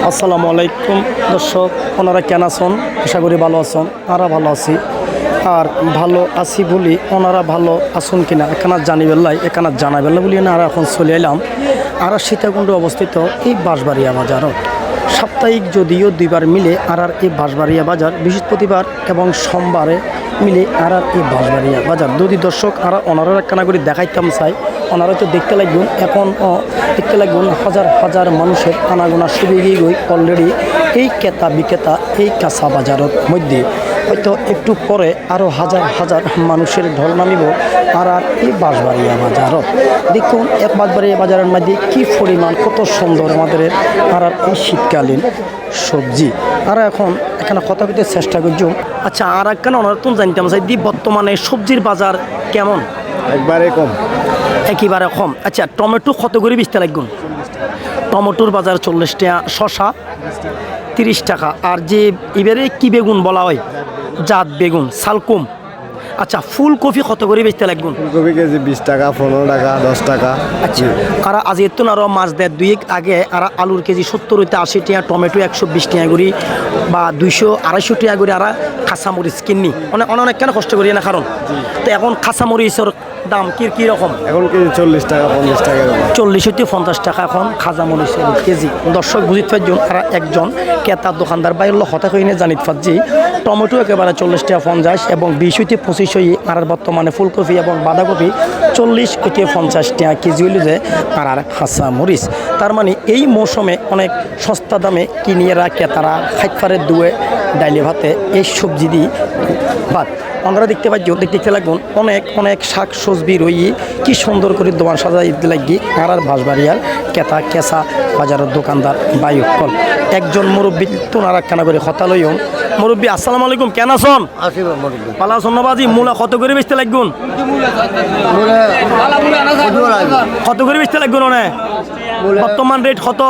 আসসালামু আলাইকুম দর্শক, ওনারা কেন আছেন? আশা করি ভালো আছেন। আমরা ভালো আছি, আর ভালো আছি বলি ওনারা ভালো আছেন কিনা এখানে জানিবেল্লাই এখানে জানাবেল্লা বলি না। আর এখন চলে এলাম আর সীতাকুণ্ড অবস্থিত এই বাঁশবাড়িয়া বাজারও সাপ্তাহিক যদিও দুইবার মিলে আর এই বাঁশবাড়িয়া বাজার বৃহস্পতিবার এবং সোমবারে মিলে আর এই বাঁশবাড়িয়া বাজার যদি দর্শক আর ওনারা একখানা করে দেখাইতাম চাই, ওনারা তো দেখতে লাগবেন এখন দেখতে লাগবেন হাজার হাজার মানুষের আনাগোনা শুরু গিয়ে গই অলরেডি এই ক্রেতা বিক্রেতা এই কাঁচা বাজারের মধ্যে হয়তো একটু পরে আরও হাজার হাজার মানুষের ঢল নামিব আর এই বাঁশবাড়িয়া বাজারও দেখুন। এক বাঁশবাড়িয়া বাজারের মধ্যে কী পরিমাণ কত সুন্দর আমাদের আর এই শীতকালীন সবজি। আর এখন এখানে কথা বলতে চেষ্টা করছি। আচ্ছা, আর একখানে ওনারা তো জানতাম চাই দি বর্তমানে সবজির বাজার কেমন? একবারে কম। একেবারে কম। আচ্ছা, টমেটো কত করে বেচতে লাগবে? টমেটোর বাজার 40 টাকা, শশা 30 টাকা, আর যে এবারে কি বেগুন বলা হয় জাত বেগুন শালকুম। আচ্ছা, ফুলকপি কত করে বেচতে লাগবে? ফুলকপি কেজি 20 টাকা, 15 টাকা, 10 টাকা। আচ্ছা, আর আজ এত আরও মাছ দেয় দুই আগে আর আলুর কেজি 70 হইতে 80 টাকা, টমেটো 120 টাকা করে বা 200-250 টাকা করে আর কাঁচামরিচ কিনি অনেক কেন কষ্ট করি না, কারণ তো এখন কাঁচামরিচের দাম কি রকম? এখন কেজি 40 টাকা, 50 টাকা। 40 হইতে 50 টাকা এখন খাজামরিচের কেজি। দর্শক বুঝিত পারছেন আর একজন ক্রেতার দোকানদার বাইর হতা কইনে জানিত পারছি টমেটো একেবারে 40 টাকা 50 এবং 20 হইতে 25 হই আর বর্তমানে ফুলকপি এবং বাঁধাকপি 40 হইতে 50 টাকা কেজি হইল যে আর কাঁচামরিচ। তার মানে এই মৌসুমে অনেক সস্তা দামে কিনিয়েরা ক্রেতারা খাইপারে দুয়ে ডাইলে ভাতে এই সবজি দিয়ে ভাত আমরা দেখতে পাচ্ছি। দেখতে লাগবেন অনেক অনেক শাক সবজি রই কি সুন্দর করে দোকান সাজাই লাগি আর বাঁশবাড়িয়ার ক্রেতা কেঁচা বাজারের দোকানদার বায়ুকল একজন মুরব্বী তোনার একখানা করে হতা লইম। মুরব্বী আসসালামু আলাইকুম, কেন আছেন? পালা সন্নবাজি মূলা কত করে বেচতে লাগবেন? কত করে বেচতে লাগবেন? বর্তমান রেট কত?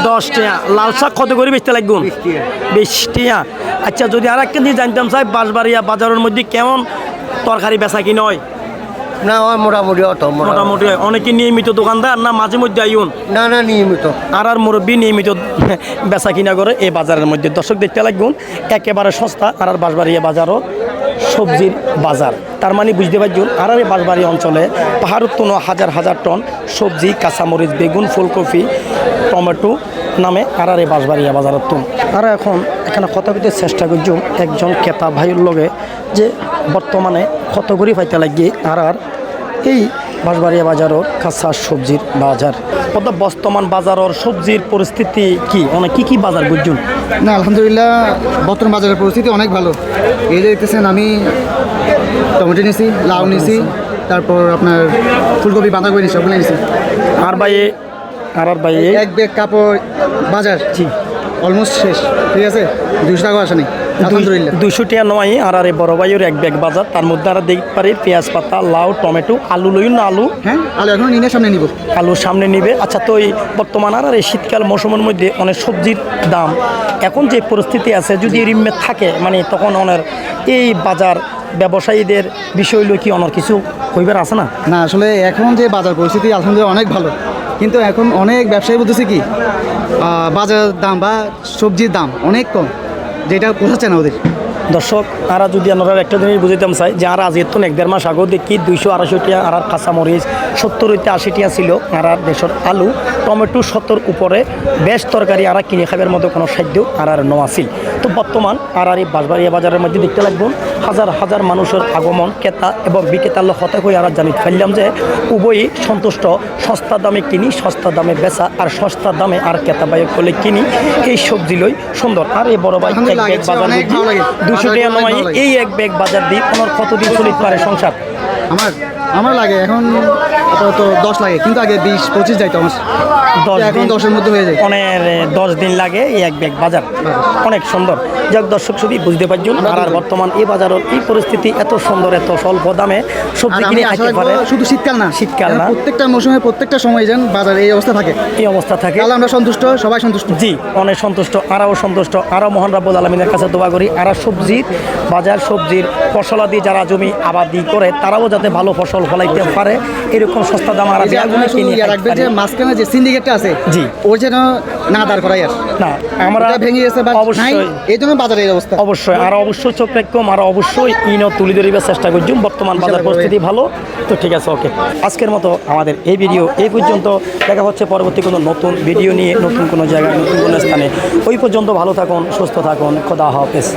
10 টাকা। লাল শাক কত করে বেচতে লাগবেন? 20 টাকা। আচ্ছা, যদি আর একটা দিয়ে জানতাম চাই বাঁশবাড়িয়া বাজারের মধ্যে কেমন তরকারি বেচা কিনা হয়? না, মোটামুটি মোটামুটি হয়। অনেকে নিয়মিত দোকানদার না মাঝে মধ্যে আইন? না না, নিয়মিত। আর মুরব্বী নিয়মিত বেচা কিনা করে এই বাজারের মধ্যে। দর্শক দেখতে লাগবেন একেবারে সস্তা আর বাঁশবাড়িয়া বাজারও সবজির বাজার। তার মানে বুঝতে পারছেন আর এই বাঁশবাড়িয়া অঞ্চলে পাহাড়ের তো হাজার হাজার টন সবজি কাঁচামরিচ বেগুন ফুলকপি টমেটো নামে আর এই বাঁশবাড়িয়া বাজারের তুম। আর এখন এখানে কথা বলতে চেষ্টা করছি একজন ক্রেতা ভাইয়ের লগে যে বর্তমানে কত করে পাইতে লাগিয়ে আর এই বাঁশবাড়িয়া বাজারের কাঁচা সবজির বাজার বর্তমান বাজারের সবজির পরিস্থিতি কি? অনেক কি বাজার বুঝুন? না, আলহামদুলিল্লাহ বর্তমান বাজারের পরিস্থিতি অনেক ভালো। এই যে দেখতেছেন আমি টমেটো নিয়েছি, লাউ নিয়েছি, তারপর আপনার ফুলকপি বাঁধাকপি নিয়েছি, ওগুলো নিয়েছি। আর ভাই এক ব্যাগ কাপড় বাজার জি অলমোস্ট শেষ। ঠিক আছে, 200 টাকা আসেনি আলহামদুলিল্লাহ। 200 টাকা নয় আর বড় ভাইয়ের এক ব্যাগ বাজার। তার মধ্যে আর দেখতে পারি পেঁয়াজ পাতা লাউ টমেটো আলু লইন না আলু? হ্যাঁ, আলু এখন নিয়ে সামনে নিব। আলু সামনে নিবে। আচ্ছা, তো এই বর্তমান আর এই শীতকাল মৌসুমের মধ্যে অনেক সবজির দাম এখন যে পরিস্থিতি আছে যদি রিমে থাকে মানে তখন অনেক এই বাজার ব্যবসায়ীদের বিষয় হইল কি অনেক কিছু হইবার আছে না? না, আসলে এখন যে বাজার পরিস্থিতি আলহামদুলিল্লাহ অনেক ভালো, কিন্তু এখন অনেক ব্যবসায়ী বলতেছে কি বাজার দাম বা সবজির দাম অনেক কম, যেটা বোঝাচ্ছে না ওদের। দর্শক আর যদি আমরা একটা জিনিস বুঝাইতাম চাই যে আর আজ এত 1-1.5 মাস আগেও দেখি 200-250 টাকা আর কাঁচামরিচ 70-80 টাকা ছিল আর দেশের আলু টমেটো 70 উপরে বেশ তরকারি আর কিনে খাবার মতো কোনো খাদ্য আর নেওয়া ছিল। তো বর্তমান আর এই বাঁশবাড়িয়া বাজারের মধ্যে দেখতে লাগবেন হাজার হাজার মানুষের আগমন ক্রেতা এবং বিক্রেতার হতে হয়ে আর জানি ফেললাম যে উভয়ই সন্তুষ্ট। সস্তা দামে কিনি সস্তা দামে বেচা আর সস্তা দামে আর ক্রেতা বাইক করলে কিনি এই সবজি লই সুন্দর। আর এই বড় ভাই এক ব্যাগ বাজার 200 টাকা নয় এই এক ব্যাগ বাজার দিয়ে ওনার কতদিন চলিতে পারে সংসার? আমার লাগে এখন আপাতত 10 লাগে, কিন্তু আগে 20-25 যাইতো আমার। 10 মধ্যে হয়ে যায়। অনেক 10 দিন লাগে এই এক ব্যাগ বাজার। অনেক সুন্দর। যাক দর্শক শুধু বুঝতে পারছেন আর বর্তমান এই বাজারের এই পরিস্থিতি এত সুন্দর এত স্বল্প দামে সবজি কিনে খাইতে পারে। শুধু শীতকাল না প্রত্যেকটা মৌসুমে প্রত্যেকটা সময় যেন বাজার এই অবস্থা থাকে তাহলে আমরা সন্তুষ্ট, সবাই সন্তুষ্ট। জি, অনেক সন্তুষ্ট, আরও সন্তুষ্ট। আরও মহান রাব্বুল আলামিনের কাছে দোয়া করি আর সবজির বাজার সবজির ফসলাদি যারা জমি আবাদি করে তারাও যাতে ভালো ফসল ফলাইতে পারে এরকম সস্তা দাম আর এই যে আপনি শুধু ইয়ে রাখবেন যে মাঝখানে যে সিন্ডিকেটটা আছে জি। ওর যেন না দাঁড় করাই আর না আমরা ওটা ভেঙে গেছে বা নাই অবশ্যই এই জন্য বাজারের এই অবস্থা। অবশ্যই আর অবশ্যই চোখ রাখুম আর অবশ্যই ইনও তুলে ধরিবার চেষ্টা করছুম। বর্তমান বাজার ইনশাআল্লাহ পরিস্থিতি ভালো, তো ঠিক আছে, ওকে। আজকের মতো আমাদের এই ভিডিও এই পর্যন্ত। দেখা হচ্ছে পরবর্তী কোনো নতুন ভিডিও নিয়ে, নতুন কোনো জায়গায়, নতুন কোনো স্থানে। ওই পর্যন্ত ভালো থাকুন, সুস্থ থাকুন, খোদা হাফেজ।